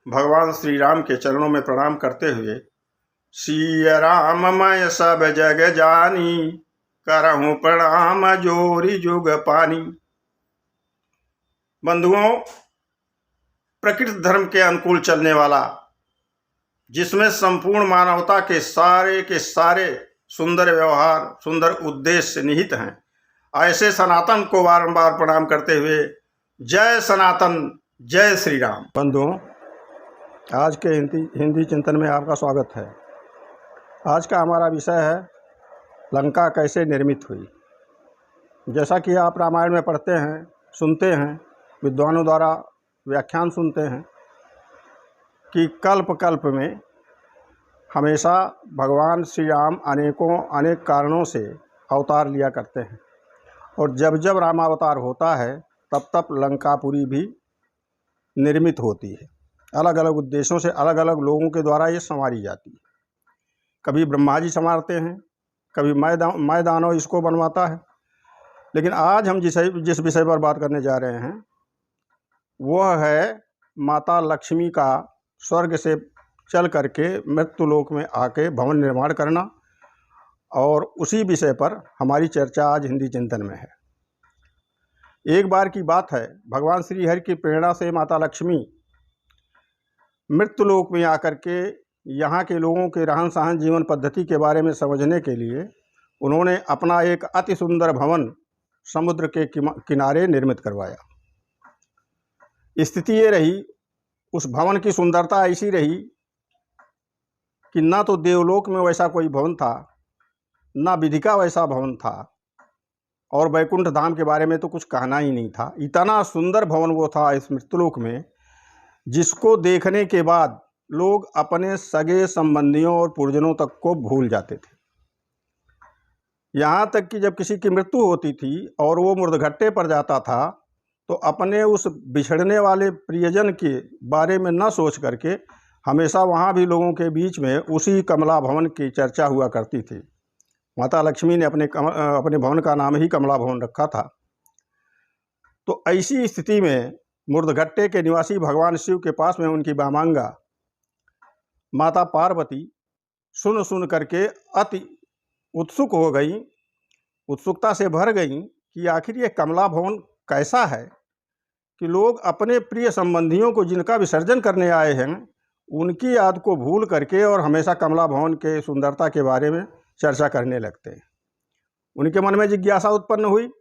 भगवान श्री राम के चरणों में प्रणाम करते हुए, सिया राम मैं सब जग जानी, करहूं प्रणाम जोरी जुग पानी। बंधुओं, प्रकृति धर्म के अनुकूल चलने वाला, जिसमें संपूर्ण मानवता के सारे सुंदर व्यवहार, सुंदर उद्देश्य निहित हैं, ऐसे सनातन को बारंबार प्रणाम करते हुए जय सनातन, जय श्री राम। बंधुओं, आज के हिंदी चिंतन में आपका स्वागत है। आज का हमारा विषय है लंका कैसे निर्मित हुई। जैसा कि आप रामायण में पढ़ते हैं, सुनते हैं, विद्वानों द्वारा व्याख्यान सुनते हैं कि कल्प कल्प में हमेशा भगवान श्री राम अनेक कारणों से अवतार लिया करते हैं, और जब जब रामावतार होता है तब तब लंकापुरी भी निर्मित होती है। अलग अलग उद्देश्यों से अलग अलग लोगों के द्वारा ये संवारी जाती है। कभी ब्रह्मा जी संवारते हैं, कभी मैं दानव इसको बनवाता है। लेकिन आज हम जिस विषय पर बात करने जा रहे हैं वह है माता लक्ष्मी का स्वर्ग से चल करके मृत्युलोक में आके भवन निर्माण करना, और उसी विषय पर हमारी चर्चा आज हिंदी चिंतन में है। एक बार की बात है, भगवान श्री हरि की प्रेरणा से माता लक्ष्मी मृत्युलोक में आकर के यहाँ के लोगों के रहन सहन, जीवन पद्धति के बारे में समझने के लिए उन्होंने अपना एक अति सुंदर भवन समुद्र के किनारे निर्मित करवाया। स्थिति ये रही, उस भवन की सुंदरता ऐसी रही कि ना तो देवलोक में वैसा कोई भवन था, ना विधि का वैसा भवन था, और वैकुंठ धाम के बारे में तो कुछ कहना ही नहीं था। इतना सुंदर भवन वो था इस मृत्युलोक में, जिसको देखने के बाद लोग अपने सगे संबंधियों और पुरजनों तक को भूल जाते थे। यहाँ तक कि जब किसी की मृत्यु होती थी और वो मुर्दघट्टे पर जाता था तो अपने उस बिछड़ने वाले प्रियजन के बारे में न सोच करके हमेशा वहाँ भी लोगों के बीच में उसी कमला भवन की चर्चा हुआ करती थी। माता लक्ष्मी ने अपने भवन का नाम ही कमला भवन रखा था। तो ऐसी स्थिति में मुर्दघट्टे के निवासी भगवान शिव के पास में उनकी बामांगा माता पार्वती सुन करके अति उत्सुक हो गई, उत्सुकता से भर गई कि आखिर ये कमला भवन कैसा है कि लोग अपने प्रिय संबंधियों को जिनका विसर्जन करने आए हैं उनकी याद को भूल करके और हमेशा कमला भवन के सुंदरता के बारे में चर्चा करने लगते हैं। उनके मन में जिज्ञासा उत्पन्न हुई।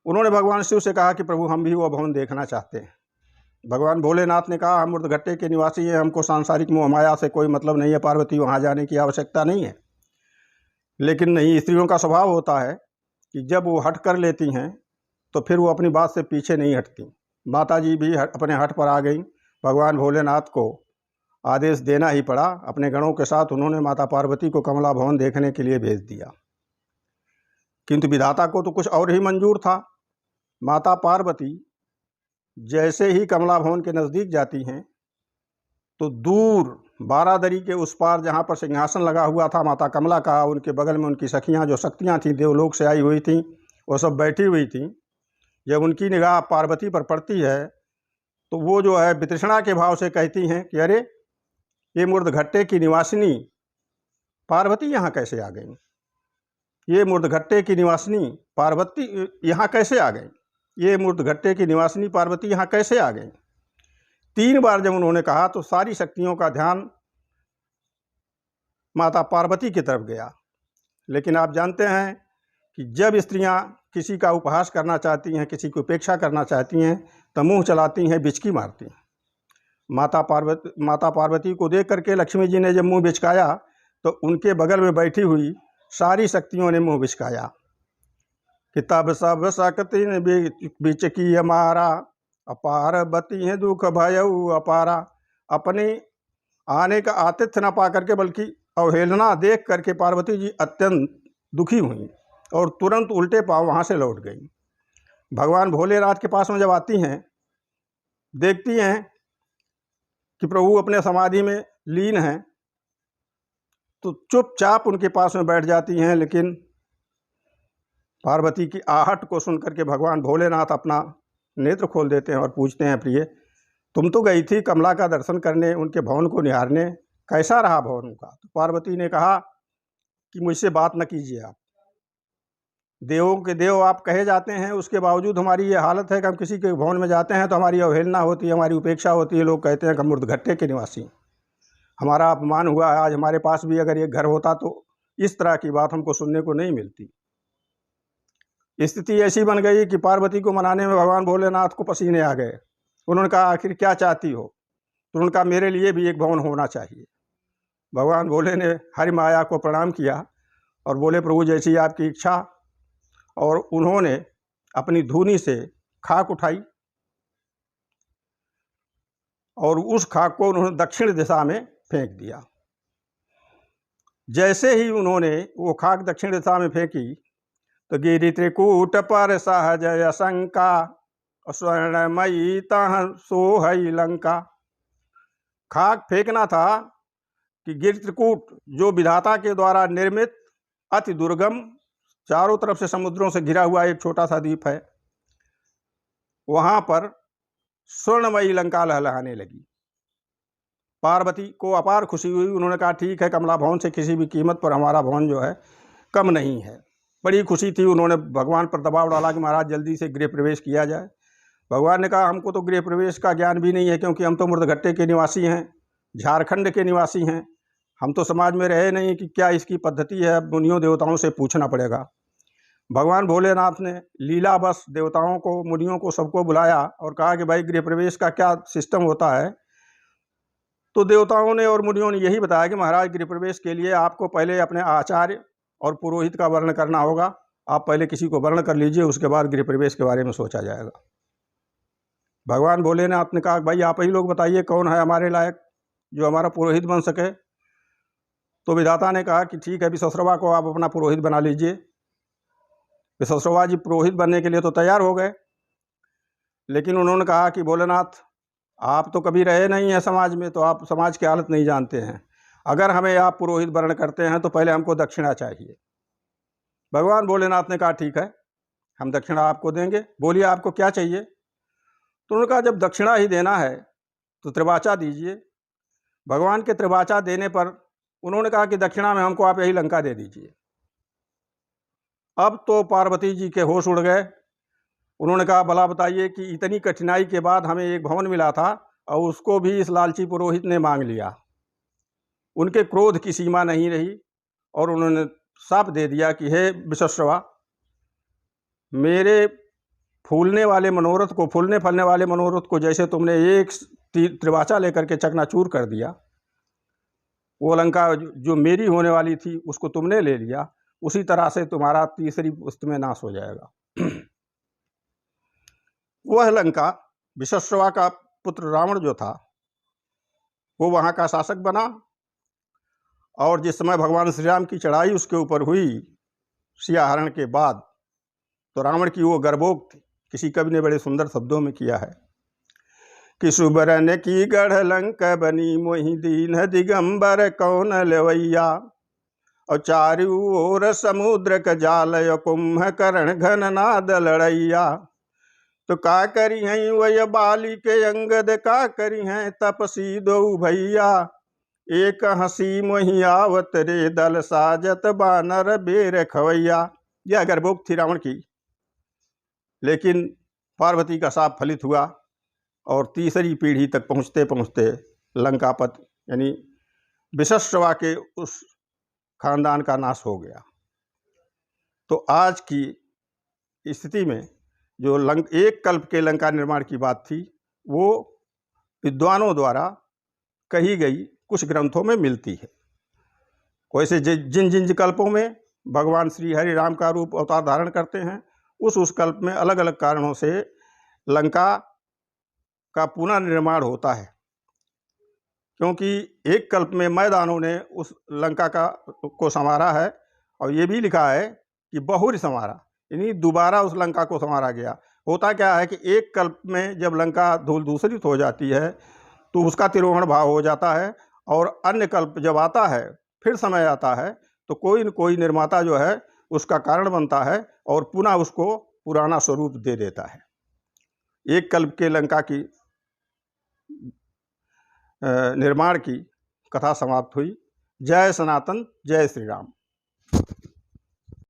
उन्होंने भगवान शिव से कहा कि प्रभु, हम भी वह भवन देखना चाहते हैं। भगवान भोलेनाथ ने कहा, हम मुर्दघट्टे के निवासी हैं, हमको सांसारिक मोह माया से कोई मतलब नहीं है, पार्वती वहाँ जाने की आवश्यकता नहीं है। लेकिन नहीं, स्त्रियों का स्वभाव होता है कि जब वो हट कर लेती हैं तो फिर वो अपनी बात से पीछे नहीं हटती। माता जी भी अपने हट पर आ गई। भगवान भोलेनाथ को आदेश देना ही पड़ा। अपने गणों के साथ उन्होंने माता पार्वती को कमला भवन देखने के लिए भेज दिया। किंतु विधाता को तो कुछ और ही मंजूर था। माता पार्वती जैसे ही कमला भवन के नज़दीक जाती हैं तो दूर बारादरी के उस पार जहाँ पर सिंहासन लगा हुआ था माता कमला का, उनके बगल में उनकी सखियाँ जो शक्तियाँ थीं, देवलोक से आई हुई थीं, वो सब बैठी हुई थीं। जब उनकी निगाह पार्वती पर पड़ती है तो वो जो है वितृष्णा के भाव से कहती हैं कि अरे, ये मुर्दघट्टे की निवासिनी पार्वती यहाँ कैसे आ गई? ये मुर्दघट्टे की निवासिनी पार्वती यहाँ कैसे आ गई? ये मुर्दघट्टे की निवासिनी पार्वती यहाँ कैसे आ गई? 3 बार जब उन्होंने कहा तो सारी शक्तियों का ध्यान माता पार्वती की तरफ गया। लेकिन आप जानते हैं कि जब स्त्रियां किसी का उपहास करना चाहती हैं, किसी की उपेक्षा करना चाहती हैं, तो मुंह चलाती हैं, बिचकी मारती हैं। माता पार्वती को देख करके लक्ष्मी जी ने जब मुंह बिचकाया तो उनके बगल में बैठी हुई सारी शक्तियों ने मुंह बिचकाया कि तब सब शक्ति ने बिचकी हमारा, पार्वती है दुख भयऊ अपारा। अपने आने का आतिथ्य न पा करके बल्कि अवहेलना देख करके पार्वती जी अत्यंत दुखी हुई और तुरंत उल्टे पांव वहाँ से लौट गई। भगवान भोलेनाथ के पास में जब आती हैं, देखती हैं कि प्रभु अपने समाधि में लीन हैं, तो चुपचाप उनके पास में बैठ जाती हैं। लेकिन पार्वती की आहट को सुनकर के भगवान भोलेनाथ अपना नेत्र खोल देते हैं और पूछते हैं, प्रिय, तुम तो गई थी कमला का दर्शन करने, उनके भवन को निहारने, कैसा रहा भवन उनका? तो पार्वती ने कहा कि मुझसे बात न कीजिए आप, देवों के देव आप कहे जाते हैं, उसके बावजूद हमारी ये हालत है कि हम किसी के भवन में जाते हैं तो हमारी अवहेलना होती है, हमारी उपेक्षा होती है। लोग कहते हैं कि हम मुर्दघट्टे के निवासी, हमारा अपमान हुआ है। आज हमारे पास भी अगर एक घर होता तो इस तरह की बात हमको सुनने को नहीं मिलती। स्थिति ऐसी बन गई कि पार्वती को मनाने में भगवान भोलेनाथ को पसीने आ गए। उन्होंने कहा आखिर क्या चाहती हो? तो उन्होंने कहा मेरे लिए भी एक भवन होना चाहिए। भगवान भोले ने हरि माया को प्रणाम किया और बोले प्रभु जैसी आपकी इच्छा। और उन्होंने अपनी धूनी से खाक उठाई और उस खाक को उन्होंने दक्षिण दिशा में फेंक दिया। जैसे ही उन्होंने वो खाक दक्षिण दिशा में फेंकी तो गिरि त्रिकूट पर सहजय शंका, स्वर्णमयी तह सोहई लंका। खाक फेंकना था कि गिरि त्रिकूट जो विधाता के द्वारा निर्मित अति दुर्गम, चारों तरफ से समुद्रों से घिरा हुआ एक छोटा सा द्वीप है, वहां पर स्वर्णमयी लंका लहलहाने लगी। पार्वती को अपार खुशी हुई। उन्होंने कहा ठीक है, कमला भवन से किसी भी कीमत पर हमारा भवन जो है कम नहीं है। बड़ी खुशी थी। उन्होंने भगवान पर दबाव डाला कि महाराज जल्दी से गृह प्रवेश किया जाए। भगवान ने कहा हमको तो गृह प्रवेश का ज्ञान भी नहीं है, क्योंकि हम तो मुर्दघट्टे के निवासी हैं, झारखंड के निवासी हैं। हम तो समाज में रहे नहीं कि क्या इसकी पद्धति है, मुनियों देवताओं से पूछना पड़ेगा। भगवान भोलेनाथ ने लीला बस देवताओं को, मुनियों को, सबको बुलाया और कहा कि भाई गृह प्रवेश का क्या सिस्टम होता है। तो देवताओं ने और मुनियों ने यही बताया कि महाराज गृह प्रवेश के लिए आपको पहले अपने आचार्य और पुरोहित का वर्ण करना होगा। आप पहले किसी को वर्ण कर लीजिए, उसके बाद गृह प्रवेश के बारे में सोचा जाएगा। भगवान भोलेनाथ ने कहा भाई आप ही लोग बताइए कौन है हमारे लायक जो हमारा पुरोहित बन सके। तो विधाता ने कहा कि ठीक है, विश्वश्रवा को आप अपना पुरोहित बना लीजिए। विश्वश्रवा जी पुरोहित बनने के लिए तो तैयार हो गए, लेकिन उन्होंने कहा कि भोलेनाथ आप तो कभी रहे नहीं हैं समाज में, तो आप समाज की हालत नहीं जानते हैं। अगर हमें आप पुरोहित वर्ण करते हैं तो पहले हमको दक्षिणा चाहिए। भगवान भोलेनाथ ने कहा ठीक है, हम दक्षिणा आपको देंगे, बोलिए आपको क्या चाहिए। तो उन्होंने कहा जब दक्षिणा ही देना है तो त्रिवाचा दीजिए। भगवान के त्रिवाचा देने पर उन्होंने कहा कि दक्षिणा में हमको आप यही लंका दे दीजिए। अब तो पार्वती जी के होश उड़ गए। उन्होंने कहा भला बताइए कि इतनी कठिनाई के बाद हमें एक भवन मिला था और उसको भी इस लालची पुरोहित ने मांग लिया। उनके क्रोध की सीमा नहीं रही और उन्होंने साफ दे दिया कि हे विश्वश्रवा, मेरे फूलने वाले मनोरथ को, फूलने फलने वाले मनोरथ को जैसे तुमने एक त्रिवाचा लेकर के चकनाचूर कर दिया, वो लंका जो मेरी होने वाली थी उसको तुमने ले लिया, उसी तरह से तुम्हारा तीसरी पुस्त में नाश हो जाएगा। वह लंका विश्वश्रवा का पुत्र रावण जो था वो वहाँ का शासक बना। और जिस समय भगवान श्री राम की चढ़ाई उसके ऊपर हुई सियाहरण के बाद, तो रावण की वो गर्भोक्त किसी कवि ने बड़े सुंदर शब्दों में किया है कि सुबरन की गढ़ लंक बनी मोहि दीन दिगंबर कौन लेवैया, और चारू ओर समुद्र क जाल कुंभ करण घन नाद लड़ैया। तो का करी हैं वह बाली के अंगद, का करी हैं तपसी दो भैया, एक हंसी मोहि आवत रे दल साजत बानर बेर खवैया। यह गर्भोक्त थी रावण की, लेकिन पार्वती का शाप फलित हुआ और तीसरी पीढ़ी तक पहुँचते पहुँचते लंकापत यानी विश्वश्रवा के उस खानदान का नाश हो गया। तो आज की स्थिति में जो एक कल्प के लंका निर्माण की बात थी वो विद्वानों द्वारा कही गई कुछ ग्रंथों में मिलती है। वैसे जिन जिन कल्पों में भगवान श्री हरि राम का रूप अवतार धारण करते हैं, उस कल्प में अलग अलग कारणों से लंका का पुनर्निर्माण होता है, क्योंकि एक कल्प में मैदानों ने उस लंका को संवारा है और ये भी लिखा है कि बहुरी संवारा, यानी दोबारा उस लंका को संवारा गया। होता क्या है कि एक कल्प में जब लंका धूल दूषित हो जाती है तो उसका तिरोहण भाव हो जाता है, और अन्य कल्प जब आता है, फिर समय आता है, तो कोई न कोई निर्माता जो है उसका कारण बनता है और पुनः उसको पुराना स्वरूप दे देता है। एक कल्प के लंका की निर्माण की कथा समाप्त हुई। जय सनातन, जय श्री राम।